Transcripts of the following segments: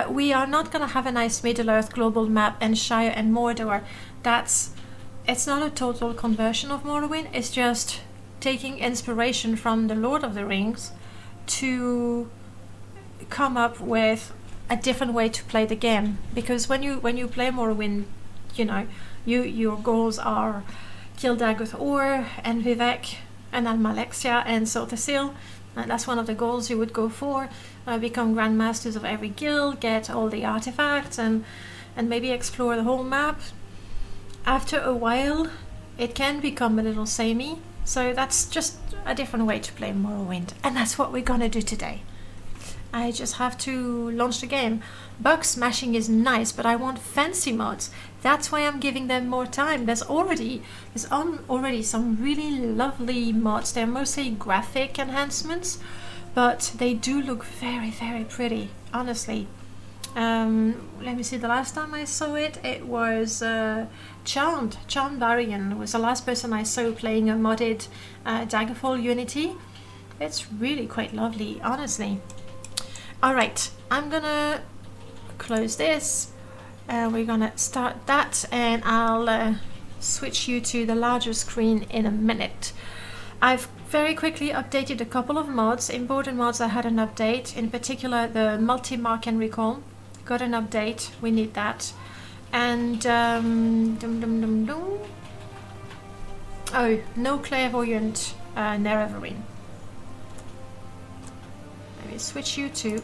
We are not going to have a nice Middle-earth global map and Shire and Mordor. It's not a total conversion of Morrowind, it's just taking inspiration from the Lord of the Rings to come up with a different way to play the game. Because when you play Morrowind, you know, your goals are kill Dagoth Ur and Vivek and Almalexia and Sotasil. And that's one of the goals you would go for. Become grandmasters of every guild, get all the artifacts, and maybe explore the whole map. After a while, it can become a little samey. So that's just a different way to play Morrowind. And that's what we're gonna do today. I just have to launch the game. Bug smashing is nice, but I want fancy mods. That's why I'm giving them more time. There's already some really lovely mods. They're mostly graphic enhancements, but they do look very, very pretty, honestly. Let me see, the last time I saw it, it was Charmed Varian was the last person I saw playing a modded Daggerfall Unity. It's really quite lovely, honestly. Alright, I'm gonna close this. We're gonna start that, and I'll switch you to the larger screen in a minute. I've very quickly updated a couple of mods, important mods that had an update, in particular the multi-mark and recall. Got an update, we need that. And oh, no clairvoyant Nerevarine. Let me switch you to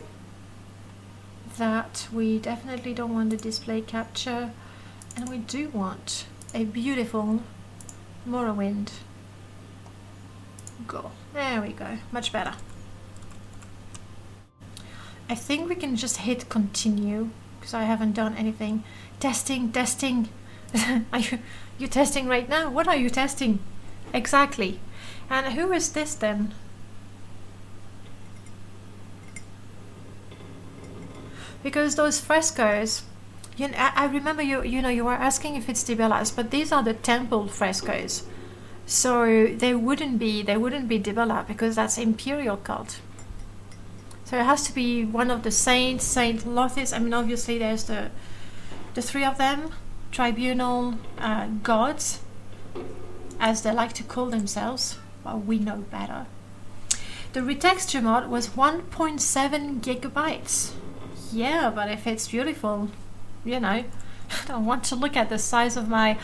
that. We definitely don't want the display capture, and we do want a beautiful Morrowind. Go. There we go. Much better. I think we can just hit continue because I haven't done anything. Testing. Are you testing right now? What are you testing? Exactly. And who is this then? Because those frescoes, I remember you were asking if it's Dibelas, but these are the temple frescoes. So they wouldn't be Dibella because that's Imperial cult. So it has to be one of the saints, Saint Lothis. I mean, obviously there's the three of them, tribunal gods, as they like to call themselves. Well, we know better. The retexture mod was 1.7 gigabytes. Yeah, but if it's beautiful, you know, I don't want to look at the size of my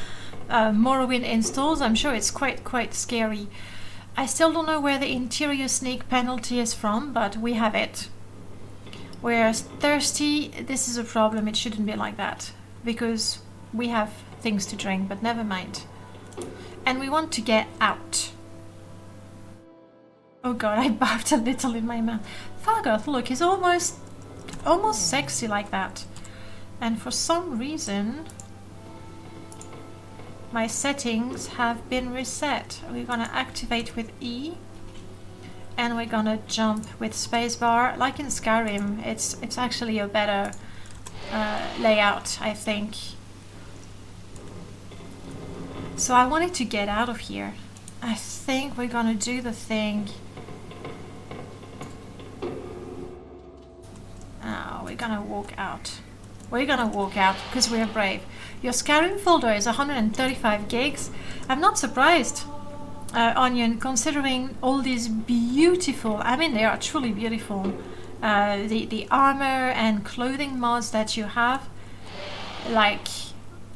Morrowind installs. I'm sure it's quite scary. I still don't know where the interior sneak penalty is from, but we have it. Whereas thirsty, this is a problem. It shouldn't be like that because we have things to drink, but never mind. And we want to get out. Oh god, I barfed a little in my mouth. Fargoth, look, he's almost sexy like that. And for some reason my settings have been reset. We're gonna activate with E, and we're gonna jump with spacebar. Like in Skyrim, it's actually a better layout, I think. So I wanted to get out of here. I think we're gonna do the thing. Oh, we're gonna walk out. We're gonna walk out because we're brave. Your Skyrim folder is 135 gigs. I'm not surprised, Onion, considering all these beautiful, I mean they are truly beautiful, the armor and clothing mods that you have. Like,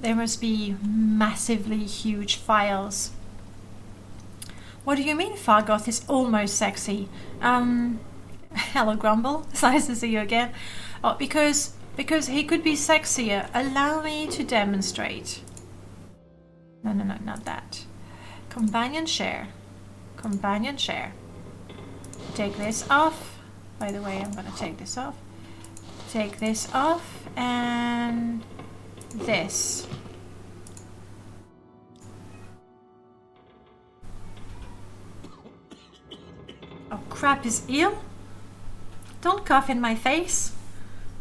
there must be massively huge files. What do you mean Fargoth is almost sexy? Hello Grumble, it's nice to see you again. Oh, because he could be sexier. Allow me to demonstrate. No, not that. Companion share. Companion share. Take this off. By the way, I'm gonna take this off. Take this off and this. Oh crap, is ill? Don't cough in my face.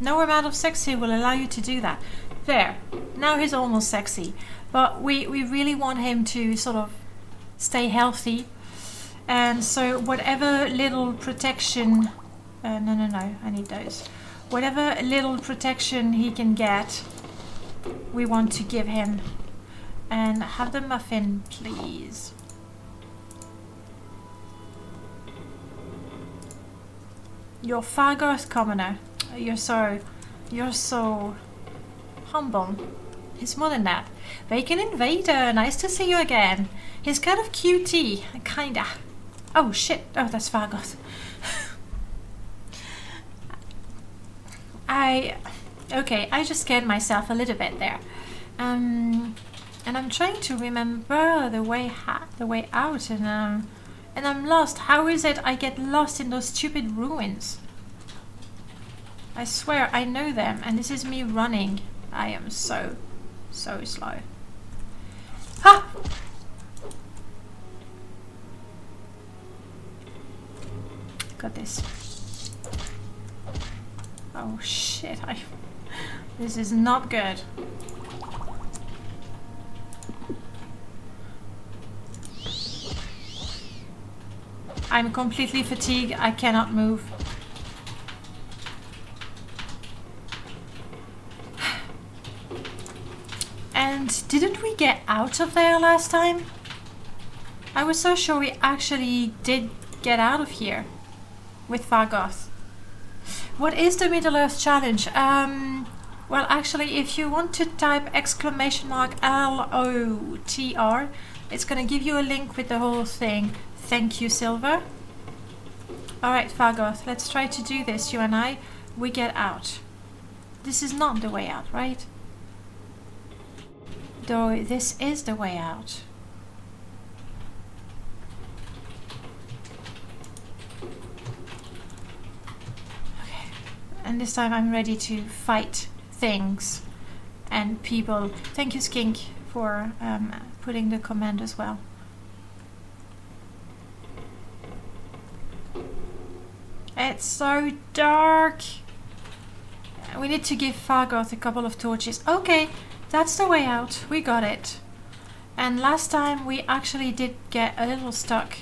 No amount of sexy will allow you to do that. There. Now he's almost sexy. But we really want him to sort of stay healthy. And so whatever little protection... no. I need those. Whatever little protection he can get, we want to give him. And have the muffin, please. You're Fargoth commoner. You're so humble. He's more than that. Bacon Invader, nice to see you again. He's kind of cutie, kinda. Oh shit, oh that's Fargoth. Okay, I just scared myself a little bit there. And I'm trying to remember the way out, and I'm lost. How is it I get lost in those stupid ruins? I swear I know them, and this is me running. I am so slow. Ha! Got this. Oh shit, this is not good. I'm completely fatigued, I cannot move. And didn't we get out of there last time? I was so sure we actually did get out of here with Fargoth. What is the Middle-earth challenge? Well, actually, if you want to type !LOTR, it's going to give you a link with the whole thing. Thank you, Silver. Alright, Fargoth, let's try to do this, you and I. We get out. This is not the way out, right? Though this is the way out. Okay. And this time I'm ready to fight things and people. Thank you, Skink, for putting the command as well. It's so dark. We need to give Fargoth a couple of torches. Okay, that's the way out. We got it. And last time we actually did get a little stuck.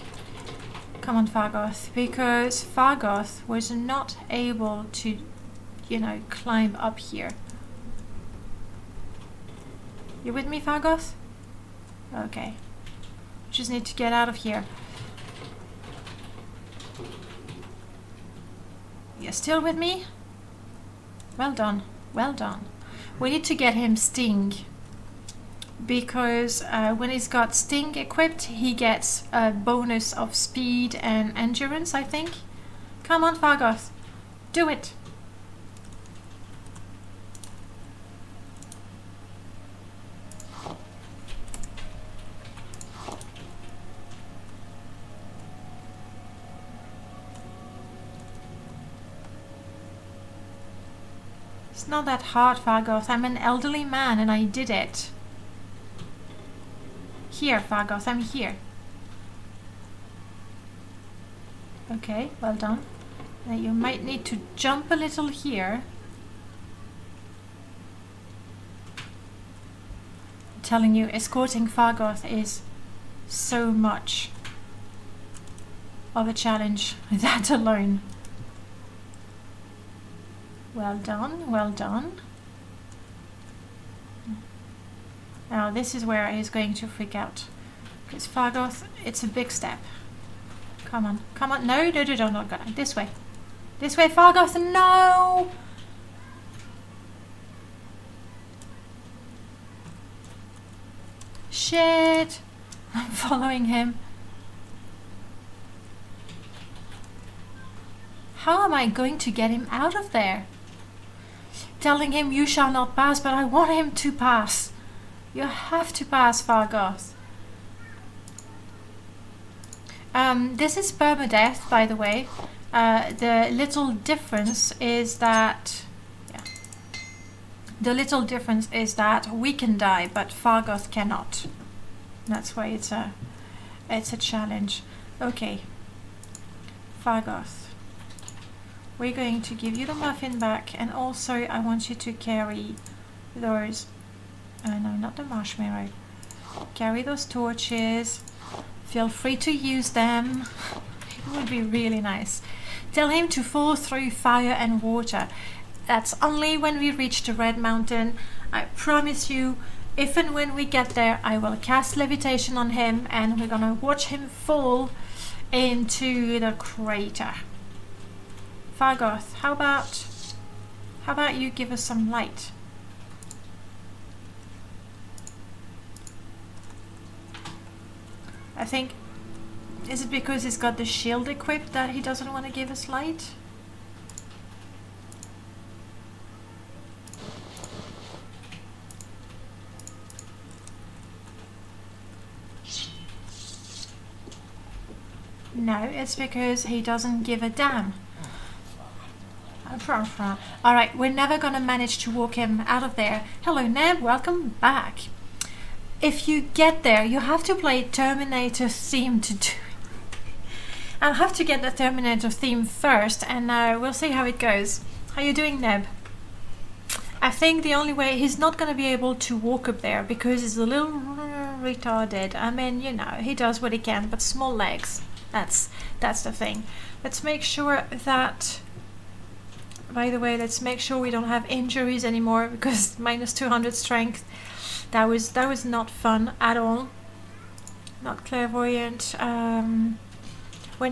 Come on, Fargoth. Because Fargoth was not able to, you know, climb up here. You with me, Fargoth? Okay. Just need to get out of here. You're still with me? Well done. Well done. We need to get him Sting. Because when he's got Sting equipped, he gets a bonus of speed and endurance, I think. Come on, Fargoth. Do it. It's not that hard, Fargoth. I'm an elderly man and I did it. Here, Fargoth, I'm here. Okay, well done. Now you might need to jump a little here. I'm telling you, escorting Fargoth is so much of a challenge. That alone. Well done, well done. Now this is where he's going to freak out. Because Fargoth, it's a big step. Come on, come on. No, not go. This way. This way, Fargoth, no! Shit! I'm following him. How am I going to get him out of there? Telling him you shall not pass, but I want him to pass. You have to pass, Fargoth. This is permadeath, by the way. The little difference is that... Yeah. The little difference is that we can die, but Fargoth cannot. That's why it's a challenge. Okay. Fargoth. We're going to give you the muffin back, and also I want you to carry those, no, not the marshmallow. Carry those torches. Feel free to use them. It would be really nice. Tell him to fall through fire and water. That's only when we reach the Red Mountain. I promise you, if and when we get there, I will cast levitation on him and we're gonna watch him fall into the crater. Fargoth, how about you give us some light? I think, is it because he's got the shield equipped that he doesn't want to give us light? No, it's because he doesn't give a damn. Alright, we're never gonna manage to walk him out of there. Hello Neb, welcome back. If you get there, you have to play Terminator theme to do it. I'll have to get the Terminator theme first and we'll see how it goes. How you doing, Neb? I think the only way, he's not gonna be able to walk up there because he's a little retarded. I mean, you know, he does what he can, but small legs. That's the thing. Let's make sure that, by the way, let's make sure we don't have injuries anymore because minus 200 strength. That was not fun at all. Not clairvoyant. When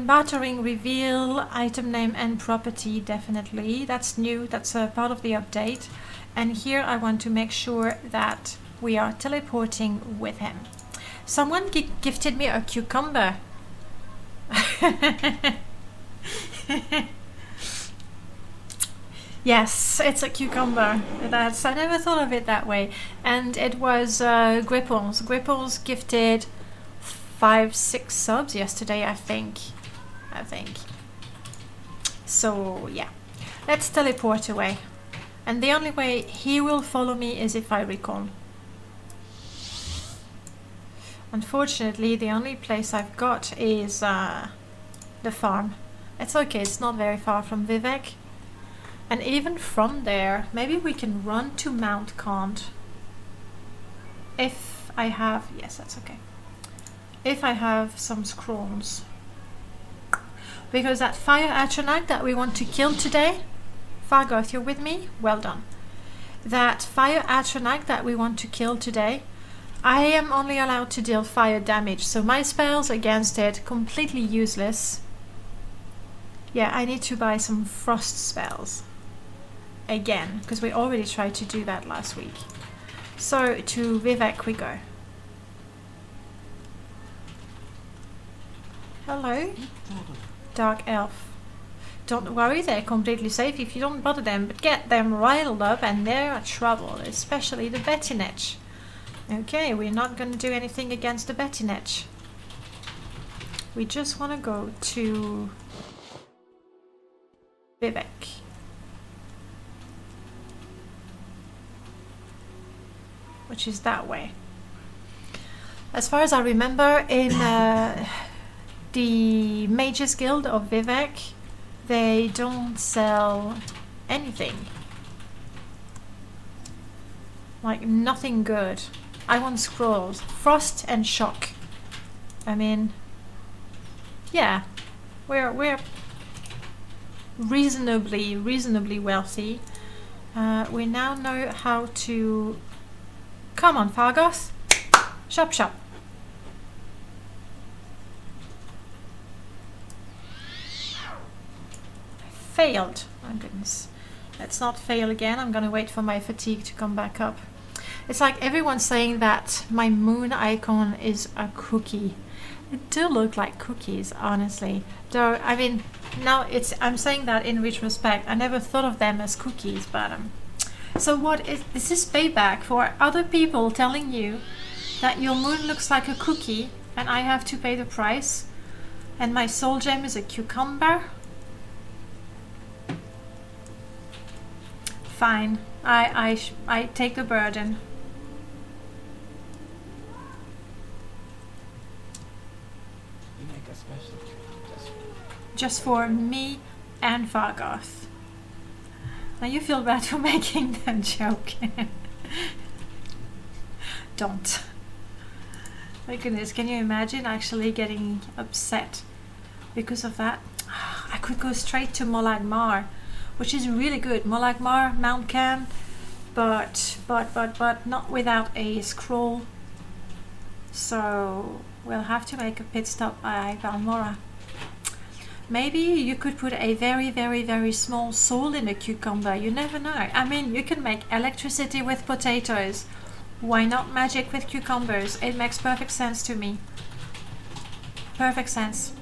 battering, reveal item name and property, definitely. That's new, that's a part of the update. And here I want to make sure that we are teleporting with him. Someone gifted me a cucumber. Yes, it's a cucumber. I never thought of it that way. And it was Gripples. Gripples gifted 5-6 subs yesterday, I think. So yeah, let's teleport away. And the only way he will follow me is if I recon. Unfortunately, the only place I've got is the farm. It's okay, it's not very far from Vivek. And even from there, maybe we can run to Mount Kant. If I have, yes, that's okay. If I have some scrolls. Because that fire Atronach that we want to kill today, Fargoth, you're with me? Well done. That fire Atronach that we want to kill today, I am only allowed to deal fire damage, so my spells against it completely useless. Yeah, I need to buy some frost spells. Again, because we already tried to do that last week. So, to Vivek we go. Hello? Dark Elf. Don't worry, they're completely safe if you don't bother them, but get them riled up and they're trouble, especially the Bettinech. Okay, we're not going to do anything against the Bettinech. We just want to go to Vivek. Which is that way. As far as I remember, in the Mages Guild of Vivek, they don't sell anything. Like, nothing good. I want scrolls. Frost and shock. I mean, yeah, we're reasonably wealthy. We now know how to... Come on, Fargoth. Shop, shop. Failed. My goodness. Let's not fail again. I'm gonna wait for my fatigue to come back up. It's like everyone's saying that my moon icon is a cookie. They do look like cookies, honestly. Though, I mean, now I'm saying that in retrospect. I never thought of them as cookies, but so what is this payback for other people telling you that your moon looks like a cookie and I have to pay the price and my soul gem is a cucumber? Fine, I take the burden. You make a special treat just for me and Fargoth. Now you feel bad for making that joke. Don't. My goodness, can you imagine actually getting upset because of that? I could go straight to Molag Mar. which is really good, more like Mount Can, but not without a scroll. So we'll have to make a pit stop by Valmora. Maybe you could put a very small soul in a cucumber. You never know. I mean, you can make electricity with potatoes. Why not magic with cucumbers? It makes perfect sense to me. Perfect sense.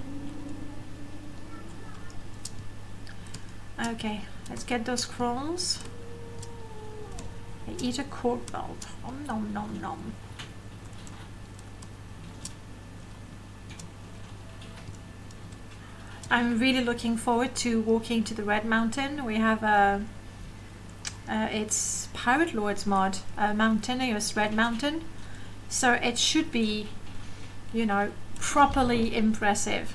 Okay, let's get those scrolls. I eat a cork bulb. Nom nom nom. I'm really looking forward to walking to the Red Mountain. We have a it's Pirate Lord's mod, a mountainous Red Mountain, so it should be, you know, properly impressive.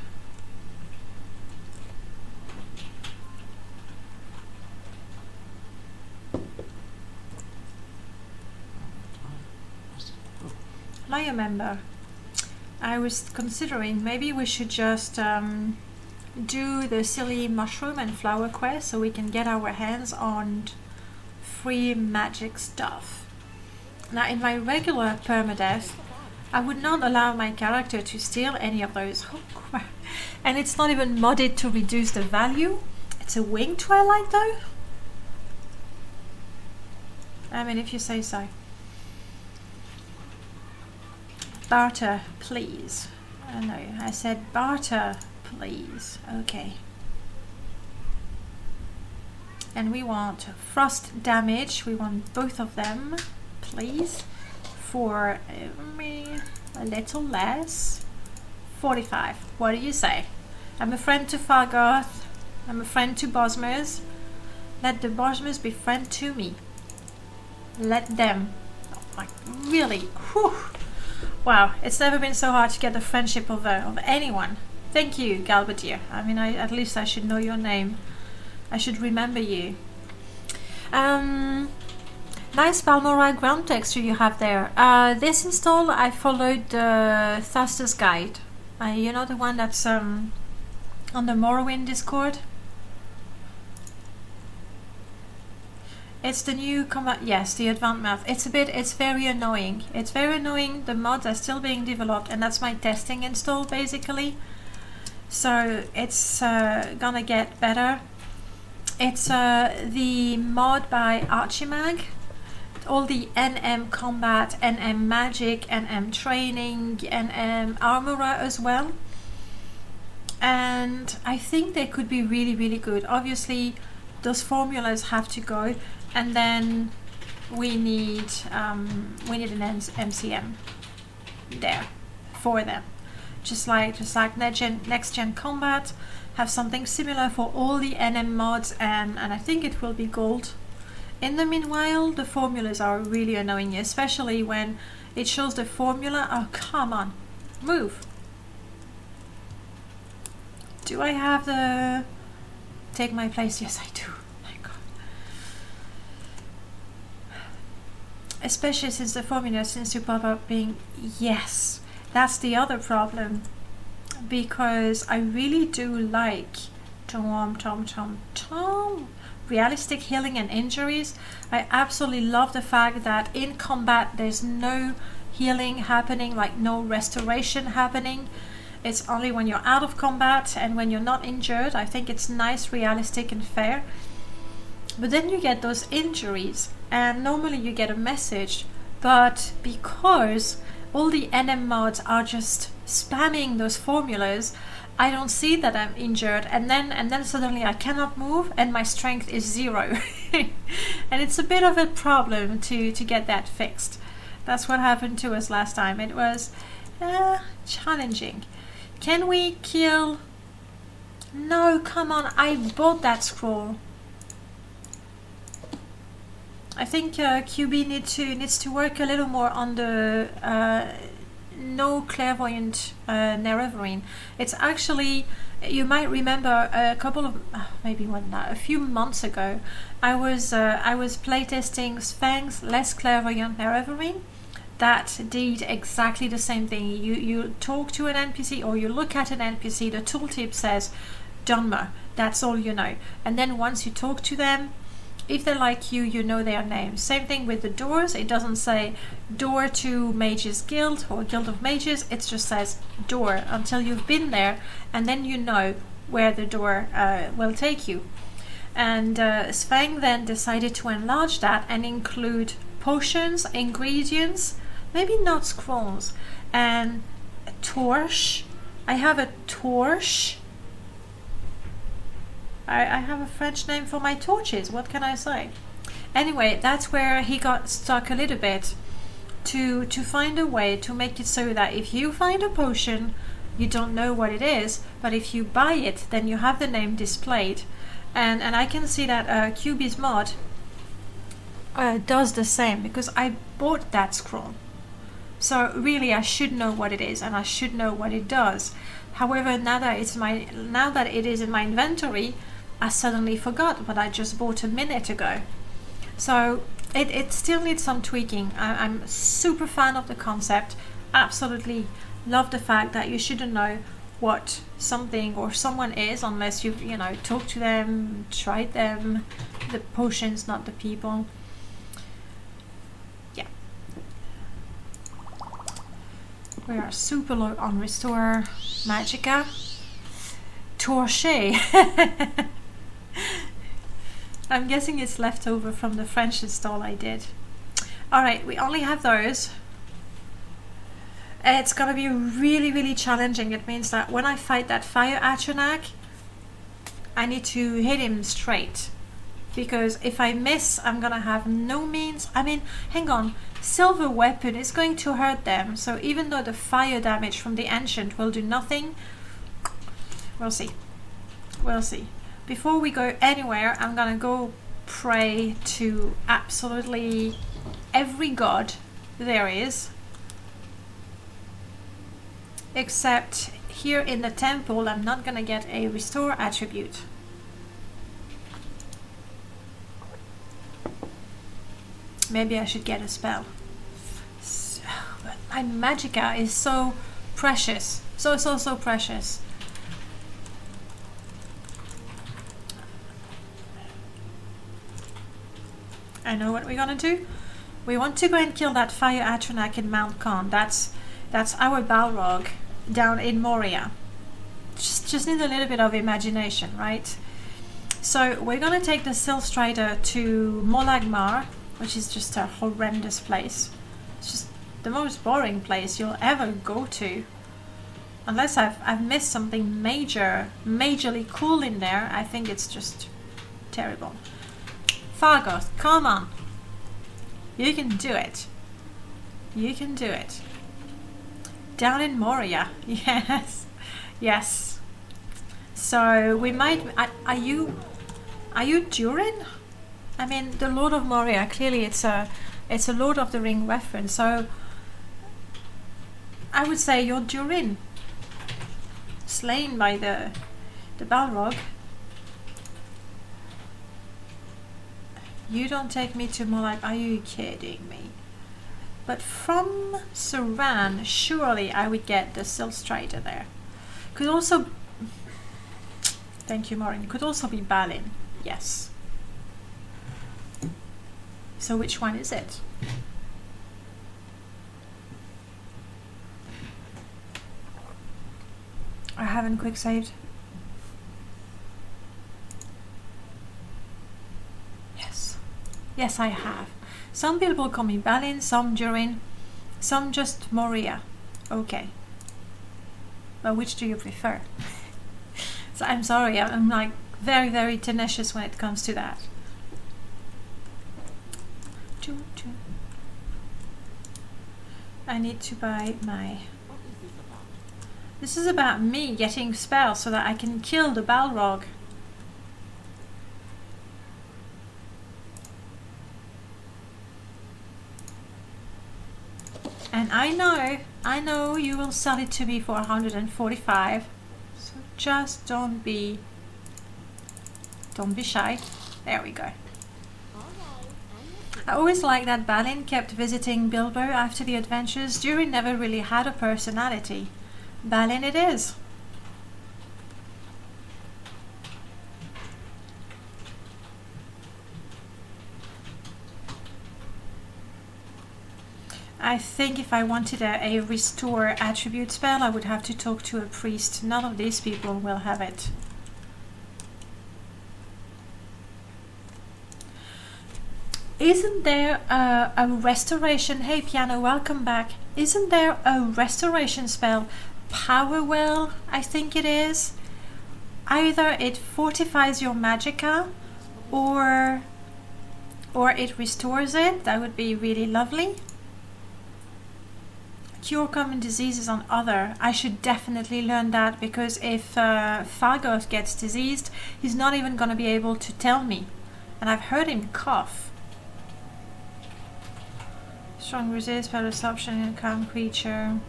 I remember I was considering maybe we should just do the silly mushroom and flower quest so we can get our hands on free magic stuff. Now in my regular permadeath I would not allow my character to steal any of those. Oh, crap. And it's not even modded to reduce the value. It's a wing twilight though. I mean, if you say so. Barter, please. No, I said barter, please. Okay. And we want frost damage. We want both of them, please. For a little less. 45. What do you say? I'm a friend to Fargoth. I'm a friend to Bosmers. Let the Bosmers be friend to me. Let them. Oh, like, really? Whew. Wow, it's never been so hard to get the friendship of anyone. Thank you, Galbadier. I mean, at least I should know your name. I should remember you. Nice Balmora ground texture you have there. This install, I followed the Thaster's guide. You know, the one that's on the Morrowind Discord? It's the new combat, yes, the advanced map. It's very annoying. It's very annoying. The mods are still being developed, and that's my testing install basically. So it's gonna get better. It's the mod by Archimag. All the NM combat, NM magic, NM training, NM armorer as well. And I think they could be really, really good. Obviously, those formulas have to go. And then we need an MCM there for them, just like next gen combat. Have something similar for all the NM mods, and I think it will be gold. In the meanwhile, the formulas are really annoying, especially when it shows the formula. Oh, come on, move! Do I have the take my place? Yes, I do. Especially since the formula seems to pop up being yes. That's the other problem, because I really do like realistic healing and injuries. I absolutely love the fact that in combat there's no healing happening, like no restoration happening. It's only when you're out of combat and when you're not injured. I think it's nice, realistic and fair. But then you get those injuries, and normally you get a message, but because all the NM mods are just spamming those formulas, I don't see that I'm injured, and then suddenly I cannot move and my strength is 0. And it's a bit of a problem to get that fixed. That's what happened to us last time. It was challenging. Can we kill? No, come on, I bought that scroll. I think QB needs to work a little more on the no clairvoyant Nerevarine. It's actually, you might remember a few months ago, I was playtesting Sphinx less clairvoyant Nerevarine. That did exactly the same thing. You talk to an NPC or you look at an NPC, the tooltip says Dunmer, That's all you know. And then once you talk to them, if they like you, you know their names. Same thing with the doors. It doesn't say door to Mages Guild or Guild of Mages. It just says door until you've been there, and then you know where the door will take you. And Svang then decided to enlarge that and include potions, ingredients, maybe not scrolls, and a torch. I have a torch. I have a French name for my torches. What can I say? Anyway, that's where he got stuck a little bit, to find a way to make it so that if you find a potion, you don't know what it is, but if you buy it, then you have the name displayed. And I can see that QB's mod does the same, because I bought that scroll. So really I should know what it is, and I should know what it does. However, now that it is in my inventory, I suddenly forgot what I just bought a minute ago. So it still needs some tweaking. I'm a super fan of the concept. Absolutely love the fact that you shouldn't know what something or someone is unless you've, talked to them, tried them, the potions, not the people. Yeah. We are super low on Restore Magicka. Torche. I'm guessing it's left over from the French install I did. Alright, we only have those. It's gonna be really, really challenging. It means that when I fight that fire Atronach, I need to hit him straight. Because if I miss, I'm gonna have no means. I mean, hang on. Silver weapon is going to hurt them. So even though the fire damage from the Ancient will do nothing, we'll see. We'll see. Before we go anywhere, I'm gonna go pray to absolutely every god there is. Except here in the temple, I'm not gonna get a restore attribute. Maybe I should get a spell. But my Magicka is so precious. So precious. I know what we're gonna do. We want to go and kill that fire Atronach in Mount Khan. That's our Balrog down in Moria. Just need a little bit of imagination, right? So we're gonna take the Silstrider to Molagmar, which is just a horrendous place. It's just the most boring place you'll ever go to. Unless I've missed something majorly cool in there. I think it's just terrible. Fargoth, come on. You can do it. You can do it. Down in Moria. Yes. Yes. So we might... Are you Durin? I mean, the Lord of Moria, clearly it's a Lord of the Ring reference. So I would say you're Durin. Slain by the Balrog. You don't take me to Molag. Are you kidding me? But from Saran, surely I would get the Silstrider there. Could also... Thank you, Maureen. Could also be Balin. Yes. So which one is it? I haven't quick saved. Yes, I have. Some people call me Balin, some Durin, some just Moria. Okay. Well, which do you prefer? So I'm sorry, I'm like very, very tenacious when it comes to that. I need to buy my... This is about me getting spells so that I can kill the Balrog. And I know you will sell it to me for 145. So just don't be shy. There we go. I always liked that Balin kept visiting Bilbo after the adventures. Durin never really had a personality. Balin it is. I think if I wanted a restore attribute spell, I would have to talk to a priest. None of these people will have it. Isn't there a restoration? Hey Piano, welcome back. Isn't there a restoration spell? Power Well, I think it is. Either it fortifies your magicka or it restores it. That would be really lovely. Cure common diseases on other. I should definitely learn that, because if Fargoth gets diseased, he's not even going to be able to tell me. And I've heard him cough. Strong resist, spell disruption in a calm creature.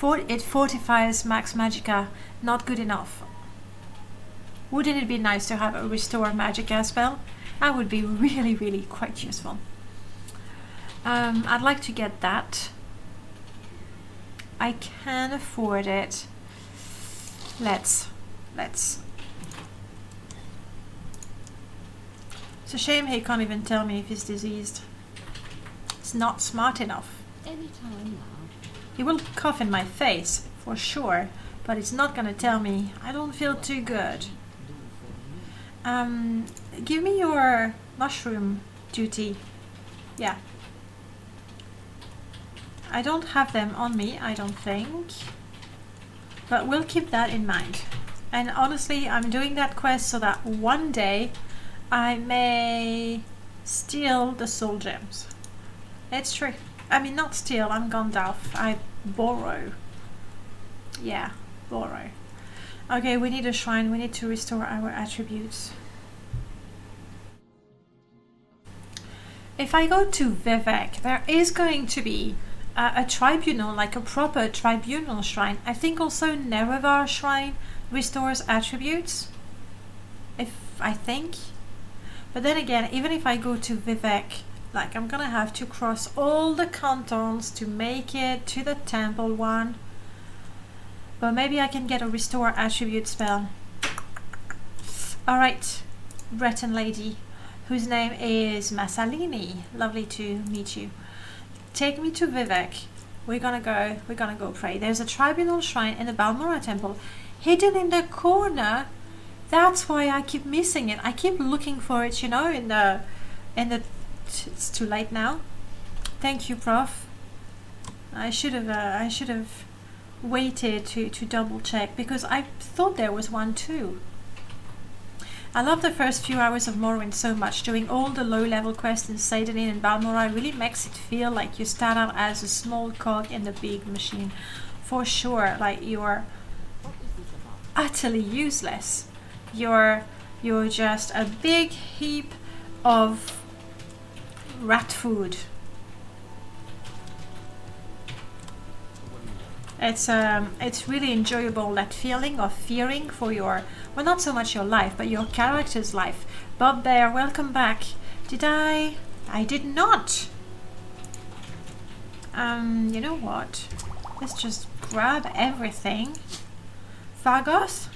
It fortifies max magicka. Not good enough. Wouldn't it be nice to have a restore magicka spell? That would be really, really quite useful. I'd like to get that. I can afford it. Let's. It's a shame he can't even tell me if he's diseased. It's not smart enough. Anytime now. He will cough in my face, for sure, but it's not gonna tell me. I don't feel too good. Give me your mushroom duty. Yeah. I don't have them on me, I don't think. But we'll keep that in mind. And honestly, I'm doing that quest so that one day I may steal the soul gems. It's true. I mean, not steal, I'm Gandalf. I borrow. Yeah, borrow. Okay, we need a shrine. We need to restore our attributes. If I go to Vivek, there is going to be a tribunal, like a proper tribunal shrine. I think also Nerevar shrine restores attributes. I think. But then again, even if I go to Vivek, like I'm gonna have to cross all the cantons to make it to the temple one. But maybe I can get a restore attribute spell. Alright, Breton lady, whose name is Massalini. Lovely to meet you. Take me to Vivek. We're gonna go pray. There's a tribunal shrine in the Balmora temple, hidden in the corner. That's why I keep missing it. I keep looking for it, you know, in the it's too late now. Thank you, Prof. I should have waited to double check, because I thought there was one too. I love the first few hours of Morrowind so much. Doing all the low-level quests in Seydonin and Balmora really makes it feel like you start out as a small cog in the big machine. For sure, like you're utterly useless. You're just a big heap of rat food. It's really enjoyable, that feeling of fearing for your, well, not so much your life, but your character's life. Bob Bear, welcome back. Did I did not. You know what? Let's just grab everything. Fargoth?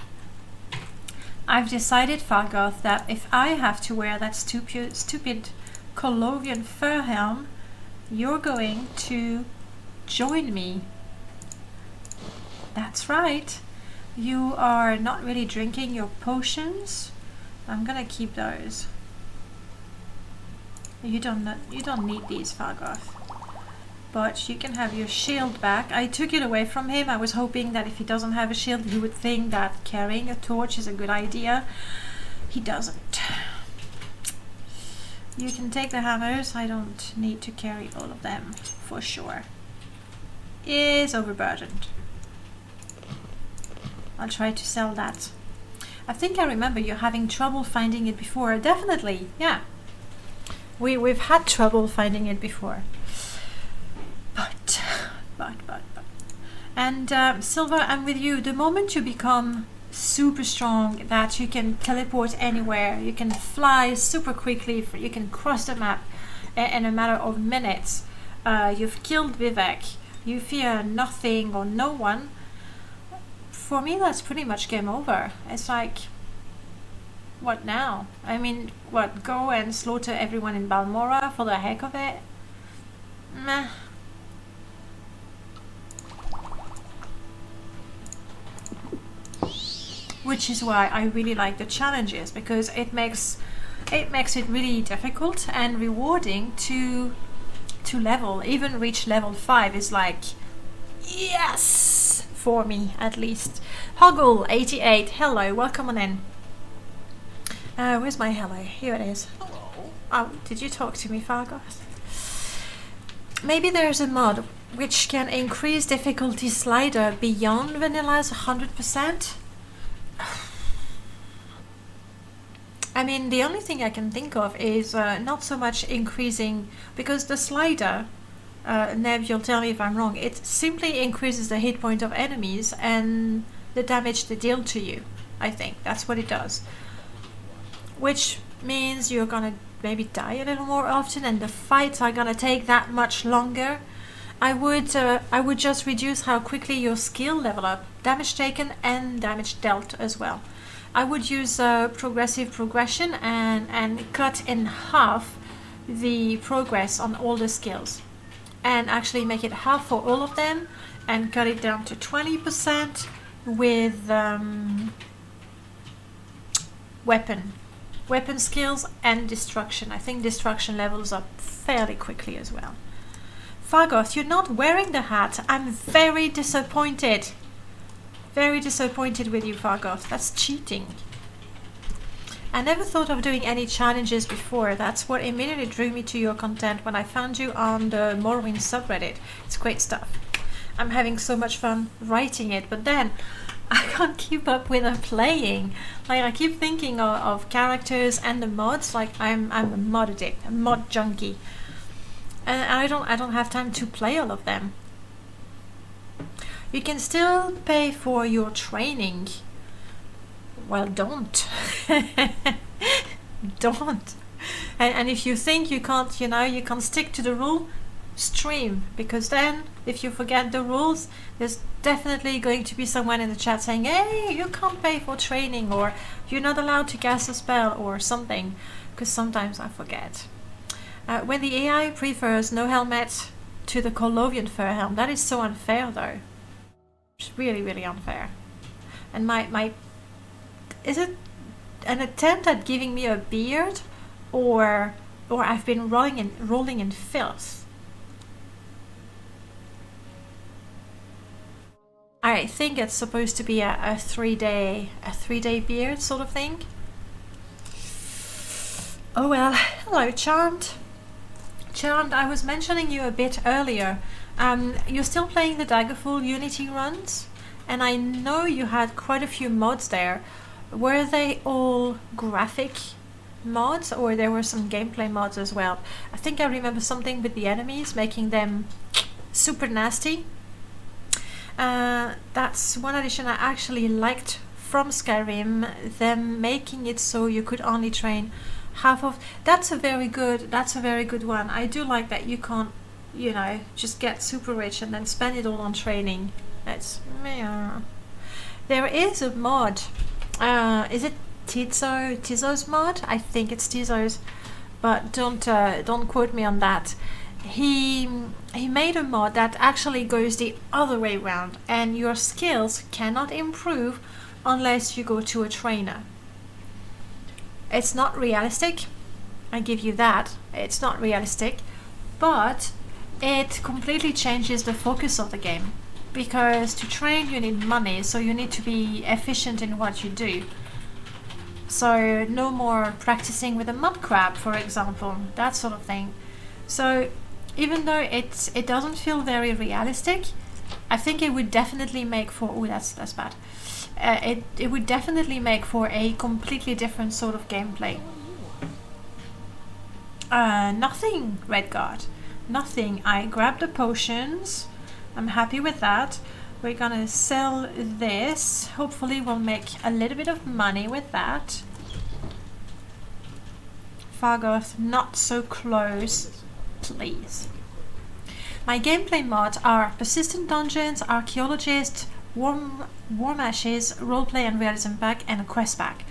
I've decided, Fargoth, that if I have to wear that stupid Colovian fur helm, you're going to join me. That's right. You are not really drinking your potions. I'm gonna keep those. You don't need these, Fargoth. But you can have your shield back. I took it away from him. I was hoping that if he doesn't have a shield, he would think that carrying a torch is a good idea. He doesn't. You can take the hammers. I don't need to carry all of them, for sure. Is overburdened. I'll try to sell that. I think I remember you having trouble finding it before. Definitely, yeah. We've had trouble finding it before. But. And Silver, I'm with you. The moment you become super strong, that you can teleport anywhere, you can fly super quickly, you can cross the map in a matter of minutes. You've killed Vivek. You fear nothing or no one. For me, that's pretty much game over. It's like, what now? I mean, what, go and slaughter everyone in Balmora for the heck of it? meh. Which is why I really like the challenges, because it makes it really difficult and rewarding to level. Even reach level 5 is like, yes, for me at least. Hoggle88, hello, welcome on in. Where's my hello? Here it is. Hello. Oh, did you talk to me, Fargoth? Maybe there's a mod which can increase difficulty slider beyond vanilla's 100%. I mean, the only thing I can think of is not so much increasing, because the slider, Neb, you'll tell me if I'm wrong, it simply increases the hit point of enemies and the damage they deal to you. I think that's what it does. Which means you're gonna maybe die a little more often, and the fights are gonna take that much longer. I would just reduce how quickly your skill level up, damage taken and damage dealt as well. I would use progressive progression and cut in half the progress on all the skills, and actually make it half for all of them and cut it down to 20% with weapon skills and destruction. I think destruction levels up fairly quickly as well. Fargoth, you're not wearing the hat. I'm very disappointed. Very disappointed with you, Fargoth. That's cheating. I never thought of doing any challenges before. That's what immediately drew me to your content when I found you on the Morrowind subreddit. It's great stuff. I'm having so much fun writing it, but then I can't keep up with the playing. Like, I keep thinking of characters and the mods. Like, I'm a mod addict, a mod junkie, and I don't have time to play all of them. You can still pay for your training. Well, don't. Don't. And if you think you can't, you can't stick to the rule, stream. Because then, if you forget the rules, there's definitely going to be someone in the chat saying, hey, you can't pay for training, or you're not allowed to cast a spell, or something. Because sometimes I forget. When the AI prefers no helmet to the Colovian fur helm, that is so unfair, though. It's really, really unfair. And my is it an attempt at giving me a beard, or I've been rolling in filth? I think it's supposed to be a 3-day beard sort of thing. Oh well. Hello, Charmed. Charmed, I was mentioning you a bit earlier. You're still playing the Daggerfall Unity runs, and I know you had quite a few mods there. Were they all graphic mods, or there were some gameplay mods as well? I think I remember something with the enemies, making them super nasty. That's one addition I actually liked from Skyrim, them making it so you could only train half of. That's a very good one. I do like that you can't, just get super rich and then spend it all on training. That's there is a mod. Is it Tizo's mod? I think it's Tizo's, but don't quote me on that. He made a mod that actually goes the other way around, and your skills cannot improve unless you go to a trainer. It's not realistic, I give you that. It's not realistic, but it completely changes the focus of the game, because to train you need money, so you need to be efficient in what you do. So no more practicing with a mud crab, for example, that sort of thing. So even though it doesn't feel very realistic, I think it would definitely make for... Oh, that's bad. It would definitely make for a completely different sort of gameplay. Nothing, Redguard. Nothing. I grabbed the potions. I'm happy with that. We're gonna sell this. Hopefully we'll make a little bit of money with that. Fargoth, not so close, please. My gameplay mods are Persistent Dungeons, Archaeologist, Warm Ashes, Roleplay and Realism Pack, and a Quest Pack.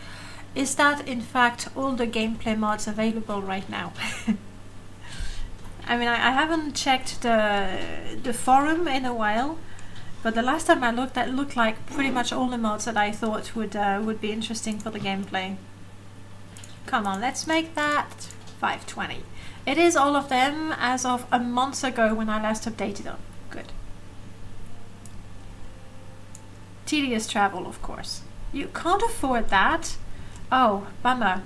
Is that in fact all the gameplay mods available right now? I mean, I haven't checked the forum in a while, but the last time I looked, that looked like pretty much all the mods that I thought would be interesting for the gameplay. Come on, let's make that 520. It is all of them as of a month ago when I last updated them. Good. Tedious travel, of course. You can't afford that. Oh, bummer.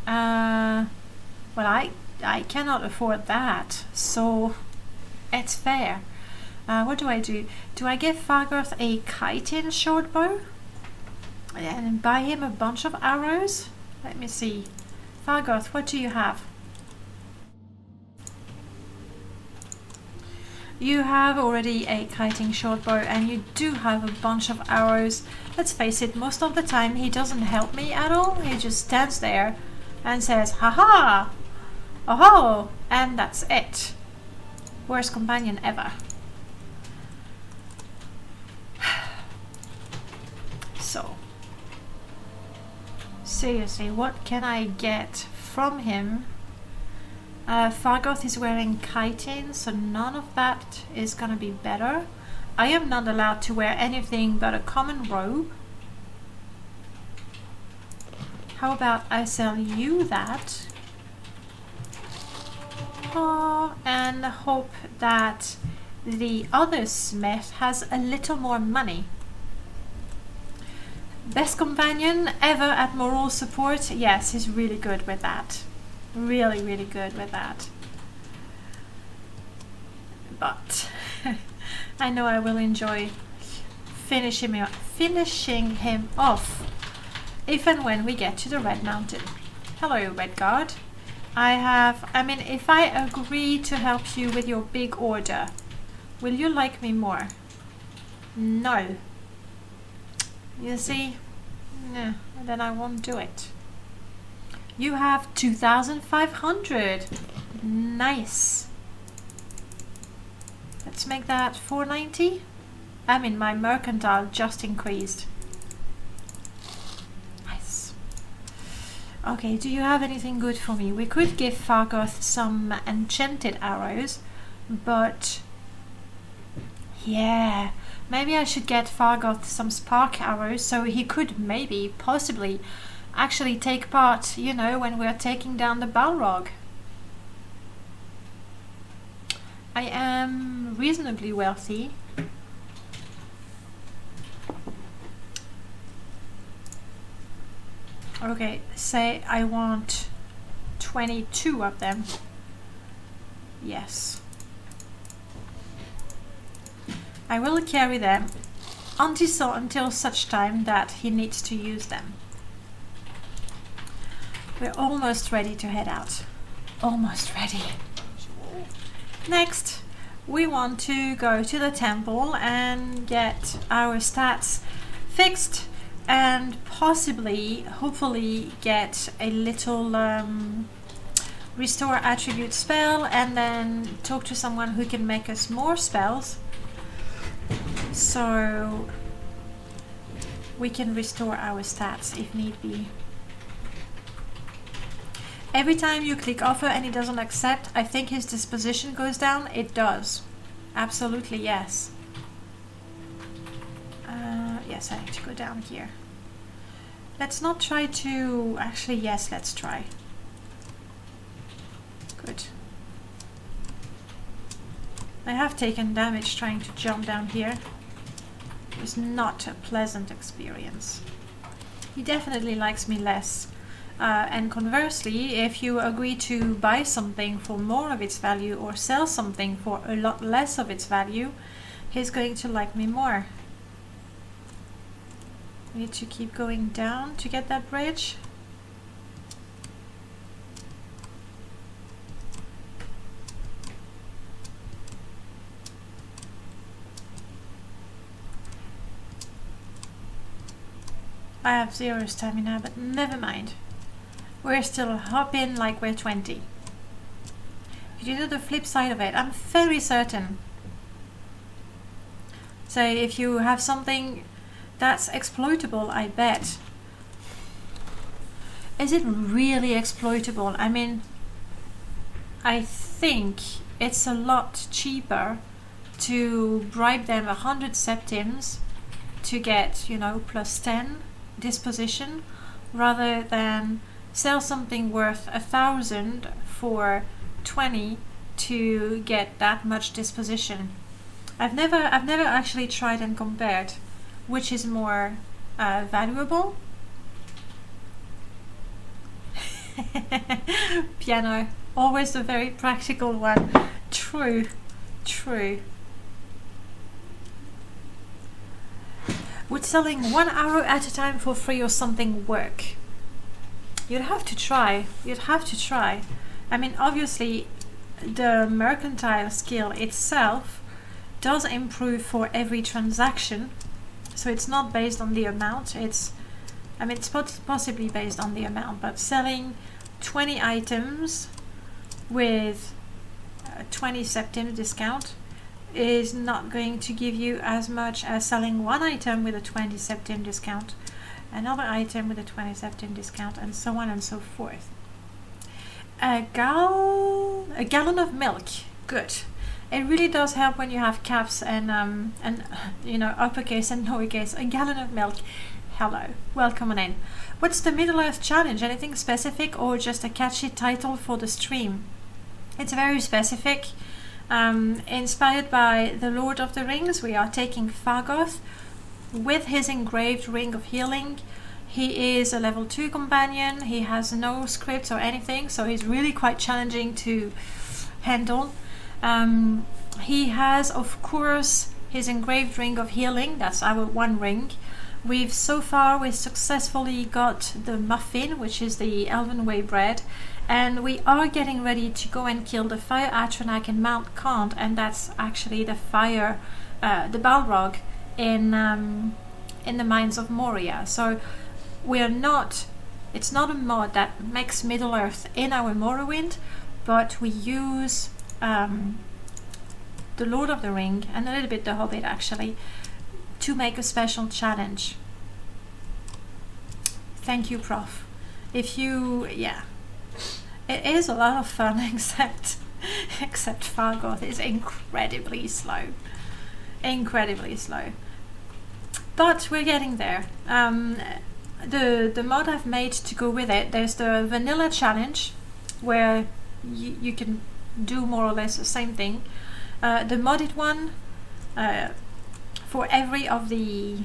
Well, I cannot afford that, so it's fair. What do? Do I give Fargoth a chitin short bow? And buy him a bunch of arrows? Let me see. Fargoth, what do you have? You have already a kiting short bow and you do have a bunch of arrows. Let's face it, most of the time he doesn't help me at all. He just stands there and says, haha, oh, and that's it. Worst companion ever. So, seriously, what can I get from him? Fargoth is wearing chitin, so none of that is gonna be better. I am not allowed to wear anything but a common robe. How about I sell you that? Oh, and hope that the other smith has a little more money. Best companion ever at moral support? Yes, he's really good with that. Really, really good with that. But I know I will enjoy finishing him off if and when we get to the Red Mountain. Hello, Red Guard. I mean, if I agree to help you with your big order, will you like me more? No. You see? No, then I won't do it. You have 2,500. Nice. Let's make that 490. I mean, my mercantile just increased. Nice. Okay, do you have anything good for me? We could give Fargoth some enchanted arrows, but yeah, maybe I should get Fargoth some spark arrows so he could maybe, possibly, actually take part, you know, when we're taking down the Balrog. I am reasonably wealthy. Okay, say I want 22 of them. Yes. I will carry them until such time that he needs to use them. We're almost ready to head out. Almost ready. Next, we want to go to the temple and get our stats fixed and possibly, hopefully, get a little restore attribute spell and then talk to someone who can make us more spells so we can restore our stats if need be. Every time you click offer and it doesn't accept, I think his disposition goes down. It does. Absolutely, yes. Yes, I need to go down here. Let's not try to... Actually, yes, let's try. Good. I have taken damage trying to jump down here. It was not a pleasant experience. He definitely likes me less. And conversely, if you agree to buy something for more of its value or sell something for a lot less of its value, he's going to like me more. We need to keep going down to get that bridge. I have 0 stamina, but never mind. We're still hopping like we're 20. If you do the flip side of it, I'm very certain. So if you have something that's exploitable, I bet. Is it really exploitable? I mean, I think it's a lot cheaper to bribe them 100 septims to get, you know, plus 10 disposition, rather than sell something worth 1,000 for 20 to get that much disposition. I've never actually tried and compared which is more valuable. Piano, always the very practical one. True. Would selling 1 arrow at a time for free or something work? You'd have to try. I mean, obviously, the mercantile skill itself does improve for every transaction, so it's not based on the amount. It's possibly based on the amount, but selling 20 items with 20 septims discount is not going to give you as much as selling one item with a 20 septim discount, another item with a 20 septim discount, and so on and so forth. A gallon of milk. Good. It really does help when you have caps and you know, uppercase and lowercase. A gallon of milk. Hello, welcome on in. What's the Middle Earth challenge? Anything specific or just a catchy title for the stream? It's very specific. Inspired by the Lord of the Rings, we are taking Fargoth with his engraved ring of healing. He is a level 2 companion. He has no scripts or anything, so he's really quite challenging to handle. He has, of course, his engraved ring of healing. That's our one ring. We've successfully got the muffin, which is the Elven Way bread, and we are getting ready to go and kill the fire Atronach in Mount Kant, and that's actually the Balrog in the mines of Moria. So it's not a mod that makes Middle Earth in our Morrowind, but we use the Lord of the Ring and a little bit the Hobbit actually to make a special challenge. Thank you, Prof. It is a lot of fun, except Fargoth is incredibly slow. But we're getting there. The mod I've made to go with it, there's the vanilla challenge, where you can do more or less the same thing. The modded one, for every of the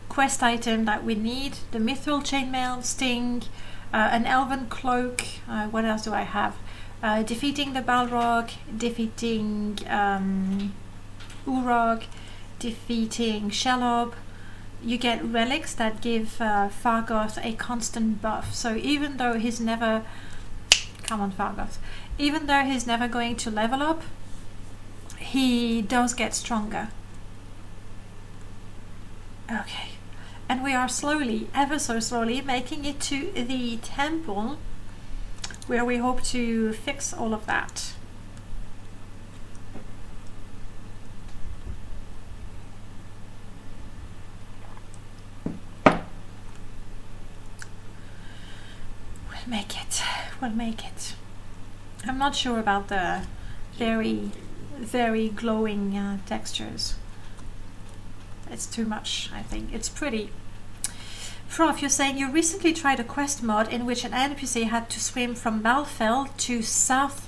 quest item that we need, the mithril chainmail, sting, an elven cloak, what else do I have? Defeating the Balrog, defeating Urog, defeating Shelob. You get relics that give Fargoth a constant buff. So even though he's never... Come on, Fargoth. Even though he's never going to level up, he does get stronger. Okay. And we are slowly, ever so slowly, making it to the temple, where we hope to fix all of that. We'll make it. I'm not sure about the very, very glowing textures. It's too much, I think. It's pretty. Prof, you're saying you recently tried a quest mod in which an NPC had to swim from Balfell to South...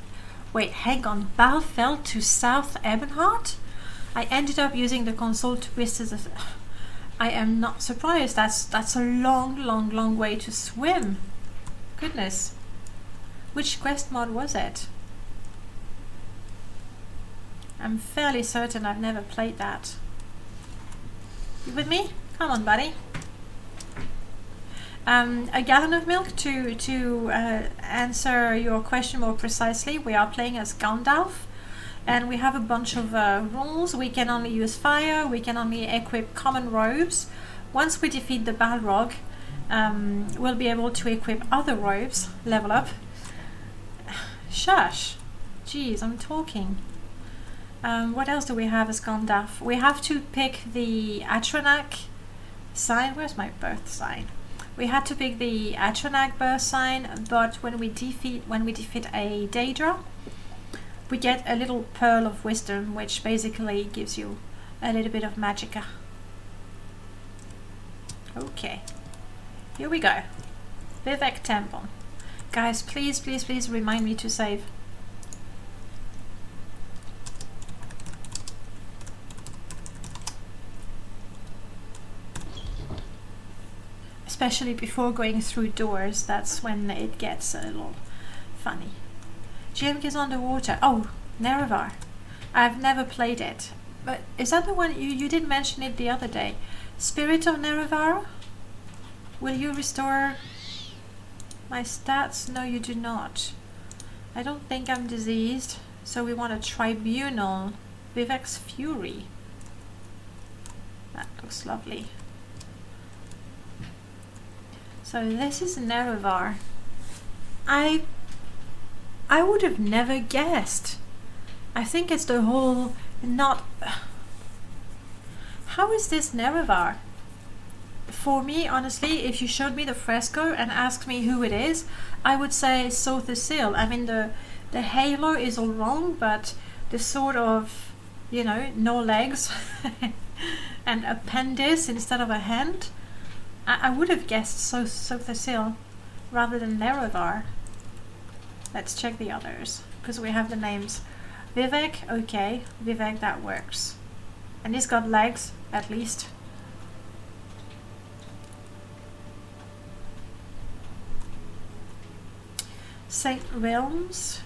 Wait, hang on. Balfell to South Ebonheart? I ended up using the console to twist as... I am not surprised. That's a long way to swim. Goodness. Which quest mod was it? I'm fairly certain I've never played that. You with me? Come on, buddy. A gallon of milk to answer your question more precisely. We are playing as Gandalf, and we have a bunch of rules. We can only use fire. We can only equip common robes. Once we defeat the Balrog, we'll be able to equip other robes, level up. Shush. Jeez, I'm talking. What else do we have as Gandalf? We have to pick the Atronach sign. Where's my birth sign? We had to pick the Atronach birth sign, but when we defeat a Daedra, we get a little pearl of wisdom, which basically gives you a little bit of magicka. Okay, here we go. Vivek Temple. Guys, please, please, please remind me to save. Especially before going through doors, that's when it gets a little funny. Jim is underwater. Oh, Nerevar. I've never played it. But is that the one you did mention it the other day? Spirit of Nerevar? Will you restore my stats? No, you do not. I don't think I'm diseased. So we want a tribunal. Vivek's Fury. That looks lovely. So this is Nerevar. I would have never guessed. I think it's the whole not... How is this Nerevar? For me, honestly, if you showed me the fresco and asked me who it is, I would say Sothersil. I mean, the halo is all wrong, but the sort of, you know, no legs and appendix instead of a hand, I would have guessed Sothersil rather than Nerevar. Let's check the others, because we have the names. Vivek, okay, Vivek, that works. And he's got legs, at least. Saint Realms.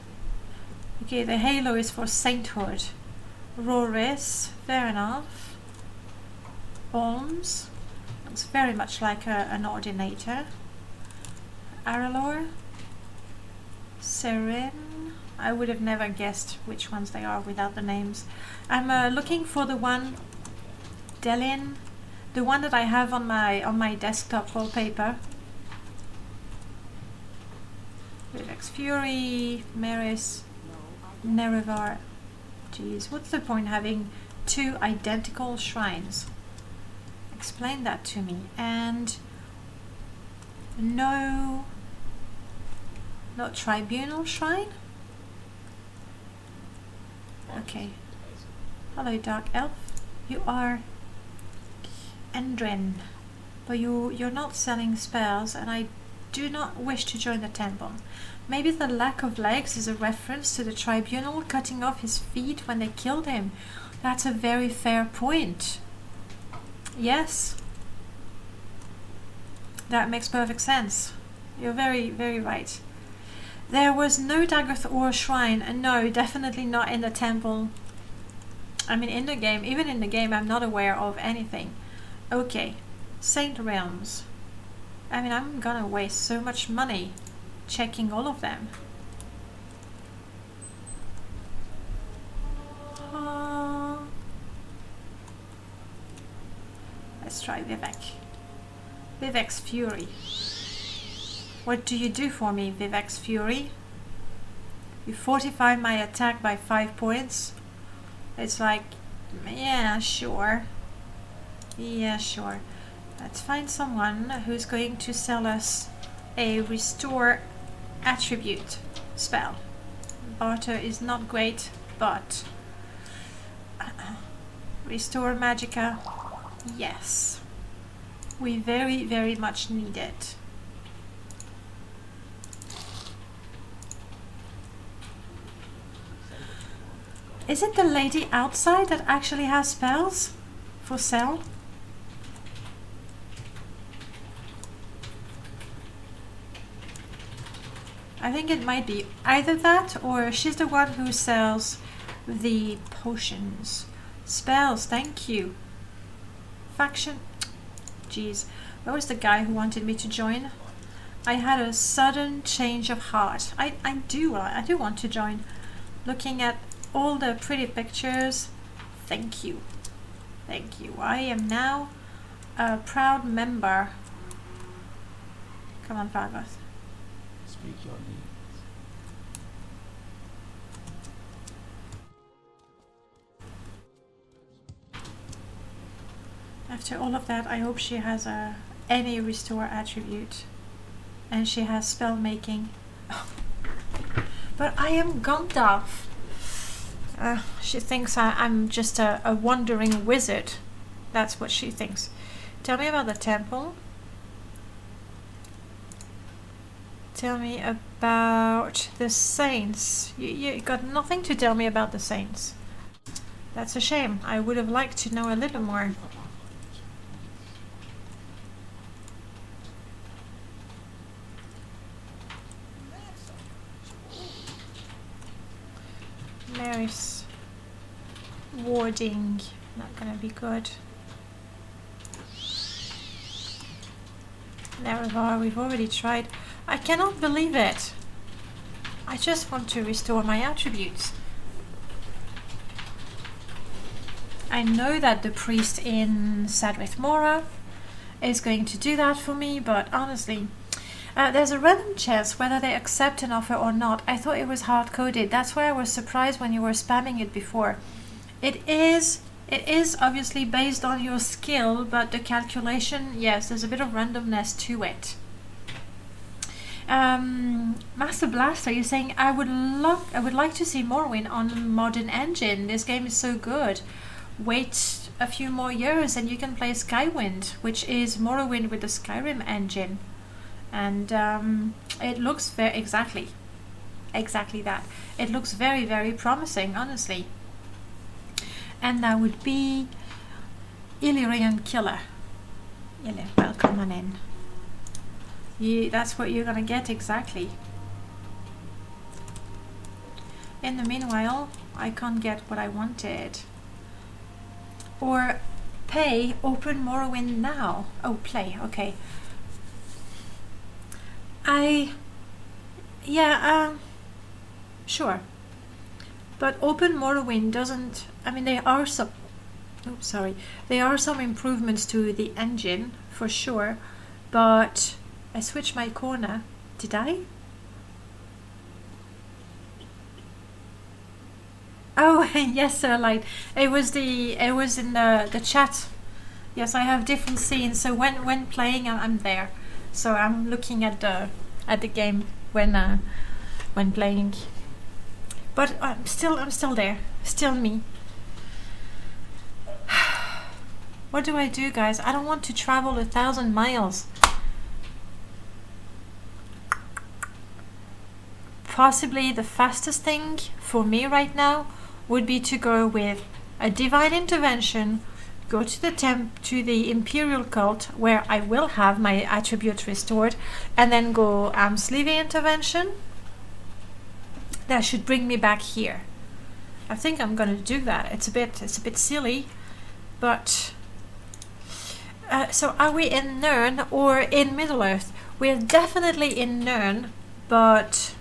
Okay, the halo is for sainthood. Roris, fair enough. Olms. Looks very much like an ordinator. Aralor. Serin. I would have never guessed which ones they are without the names. I'm looking for the one, Delin, the one that I have on my desktop wallpaper. Vivek's Fury, Maris, Nerevar. Jeez, what's the point having two identical shrines? Explain that to me. And no tribunal shrine? Okay. Hello, Dark Elf. You are Endrin, but you're not selling spells, and I do not wish to join the temple. Maybe the lack of legs is a reference to the tribunal cutting off his feet when they killed him. That's a very fair point. Yes. That makes perfect sense. You're very, very right. There was no Daggoth or shrine, and no, definitely not in the temple. I mean, in the game, even in the game, I'm not aware of anything. Okay, Saint Realms. I mean, I'm gonna waste so much money checking all of them. Let's try Vivek. Vivek's Fury. What do you do for me, Vivek's Fury? You fortify my attack by 5 points. It's like, yeah, sure. Yeah, sure. Let's find someone who's going to sell us a restore attribute spell. Barter is not great, but restore magicka, yes. We very, very much need it. Is it the lady outside that actually has spells for sale? I think it might be either that, or she's the one who sells the potions. Spells, thank you. Faction. Jeez, where was the guy who wanted me to join? I had a sudden change of heart. I do want to join. Looking at all the pretty pictures. Thank you. Thank you. I am now a proud member. Come on, Fargoth. Speak your needs. After all of that, I hope she has any restore attribute. And she has spell making. But I am Gandalf. She thinks I'm just a wandering wizard. That's what she thinks. Tell me about the temple. Tell me about the saints. You got nothing to tell me about the saints. That's a shame. I would have liked to know a little more. Mary's warding. Not gonna be good. Nerevar, we've already tried. I cannot believe it. I just want to restore my attributes. I know that the priest in Sadrith Mora is going to do that for me, but honestly, there's a random chance whether they accept an offer or not. I thought it was hard-coded. That's why I was surprised when you were spamming it before. It is obviously based on your skill, but the calculation, yes, there's a bit of randomness to it. Master Blaster, you're saying I would like to see Morrowind on modern engine. This game is so good. Wait a few more years and you can play Skywind, which is Morrowind with the Skyrim engine, and it looks exactly that. It looks very, very promising, honestly. And that would be Illyrian Killer. Illy, welcome on in. That's what you're gonna get exactly. In the meanwhile, I can't get what I wanted. Or pay, open Morrowind now. Oh, play, okay. Sure. But open Morrowind doesn't, I mean, there are some improvements to the engine, for sure, but I switched my corner. Did I? Oh, yes, Sir Light. It was in the chat. Yes, I have different scenes. So when playing, I'm there. So I'm looking at the game when playing. But I'm still there. Still me. What do I do, guys? I don't want to travel 1,000 miles. Possibly the fastest thing for me right now would be to go with a divine intervention, go to the Imperial cult where I will have my attributes restored, and then go Sleevey intervention. That should bring me back here. I think I'm gonna do that. It's a bit silly, but so are we in Nirn or in Middle-earth? We're definitely in Nirn, but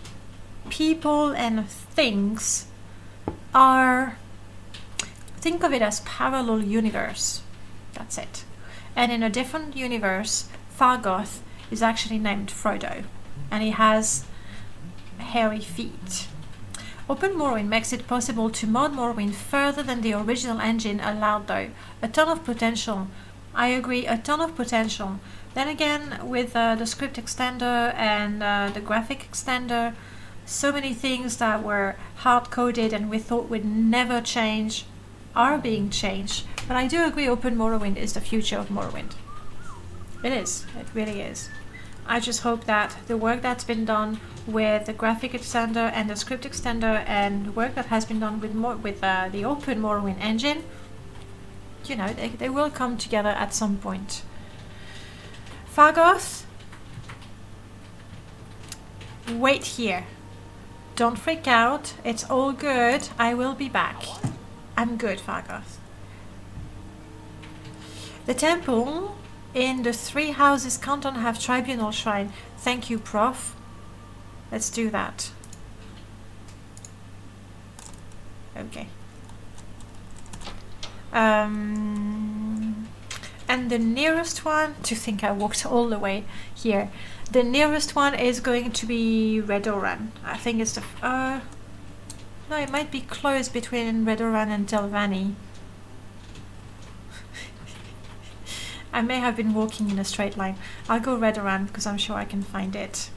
people and things are, think of it as parallel universe. That's it. And in a different universe, Fargoth is actually named Frodo, and he has hairy feet. Open Morrowind makes it possible to mod Morrowind further than the original engine allowed, though. A ton of potential. I agree, a ton of potential. Then again, with the script extender and the graphic extender, so many things that were hard-coded and we thought would never change are being changed. But I do agree, Open Morrowind is the future of Morrowind. It is. It really is. I just hope that the work that's been done with the graphic extender and the script extender, and the work that has been done with the Open Morrowind engine, you know, they will come together at some point. Fargoth, wait here. Don't freak out. It's all good. I will be back. I'm good, Fargoth. The temple in the 3 houses canton have tribunal shrine. Thank you, Prof. Let's do that. Okay. And the nearest one, to think I walked all the way here. The nearest one is going to be Redoran. I think it's the... no, it might be close between Redoran and Telvanni. I may have been walking in a straight line. I'll go Redoran because I'm sure I can find it.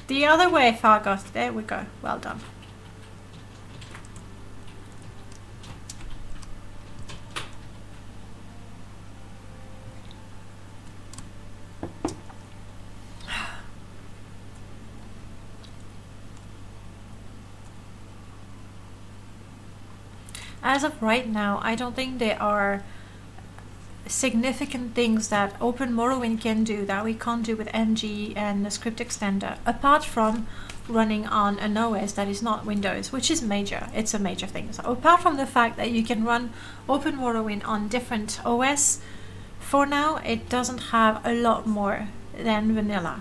The other way, Fargoth. There we go. Well done. As of right now, I don't think there are significant things that Open Morrowind can do that we can't do with MG and the script extender, apart from running on an OS that is not Windows, which is major. It's a major thing. So apart from the fact that you can run Open Morrowind on different OS, for now it doesn't have a lot more than vanilla.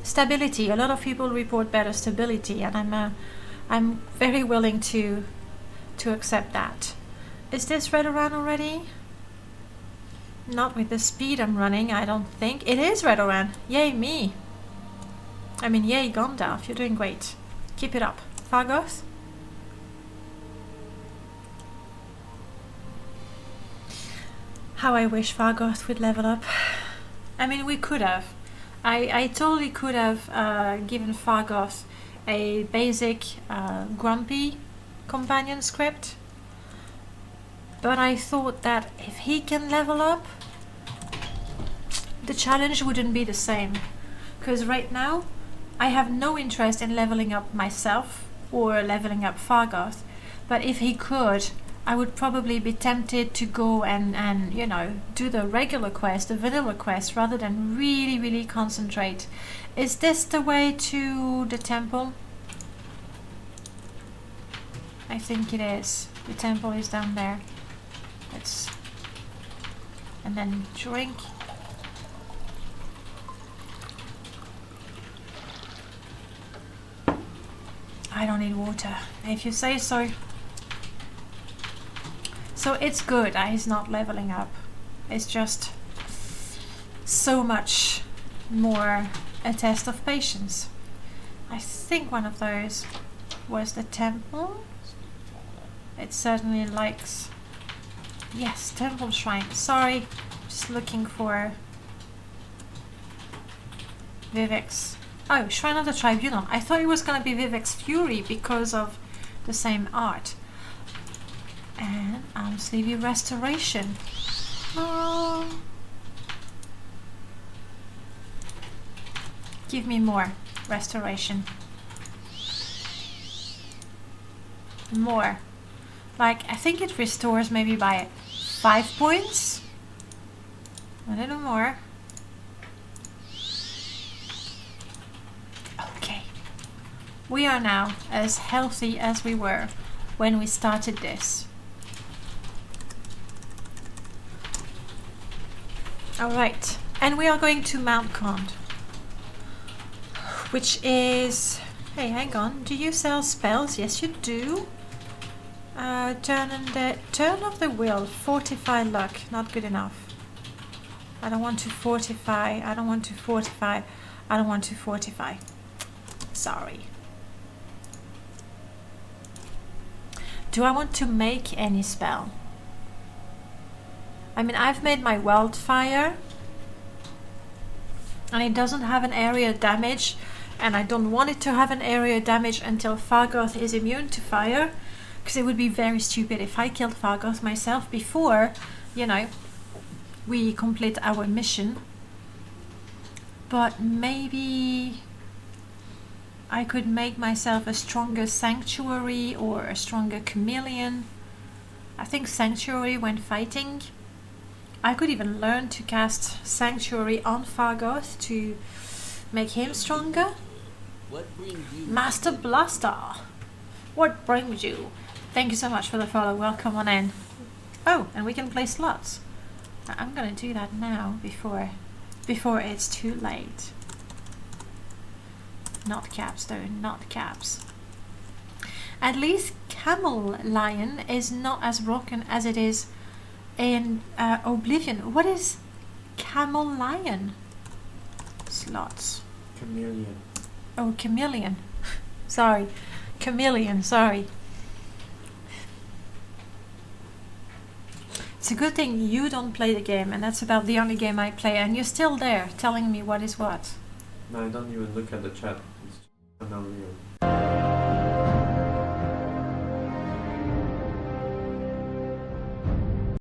Stability. A lot of people report better stability, and I'm very willing to accept that. Is this read around already? Not with the speed I'm running, I don't think. It is read around. Yay me. I mean, yay Gandalf, you're doing great. Keep it up. Fargoth? How I wish Fargoth would level up. I mean, we could have. I totally could have given Fargoth a basic grumpy companion script, but I thought that if he can level up, the challenge wouldn't be the same, because right now I have no interest in leveling up myself or leveling up Fargoth, but if he could, I would probably be tempted to go and you know, do the regular quest, the vanilla quest, rather than really concentrate. Is this the way to the temple? I think it is. The temple is down there. Let's... and then drink. I don't need water, if you say so. So it's good that he's not leveling up. It's just so much more a test of patience. I think one of those was the temple. It certainly likes... yes, temple shrine. Sorry, just looking for Vivek's... oh, Shrine of the Tribunal. I thought it was going to be Vivek's Fury because of the same art. And Sleevey Restoration. Oh. Give me more restoration. More. Like, I think it restores maybe by 5 points. A little more. Okay. We are now as healthy as we were when we started this. Alright. And we are going to Mount Cond, which is... hey, hang on. Do you sell spells? Yes, you do. Turn of the will, fortify luck, not good enough. I don't want to fortify, I don't want to fortify, I don't want to fortify. Sorry. Do I want to make any spell? I mean, I've made my wildfire, and it doesn't have an area damage, and I don't want it to have an area damage until Fargoth is immune to fire. Because it would be very stupid if I killed Fargoth myself before, you know, we complete our mission. But maybe I could make myself a stronger sanctuary or a stronger chameleon. I think sanctuary when fighting. I could even learn to cast sanctuary on Fargoth to make him stronger. What brings you? Master Blaster. What brings you? Thank you so much for the follow. Welcome on in. Oh, and we can play slots. I'm gonna do that now before it's too late. Not caps though, not caps. At least Camel Lion is not as broken as it is in Oblivion. What is Camel Lion? Slots. Chameleon. Oh, chameleon. Sorry. Chameleon, sorry. It's a good thing you don't play the game, and that's about the only game I play, and you're still there telling me what is what. No, I don't even look at the chat. It's unreal.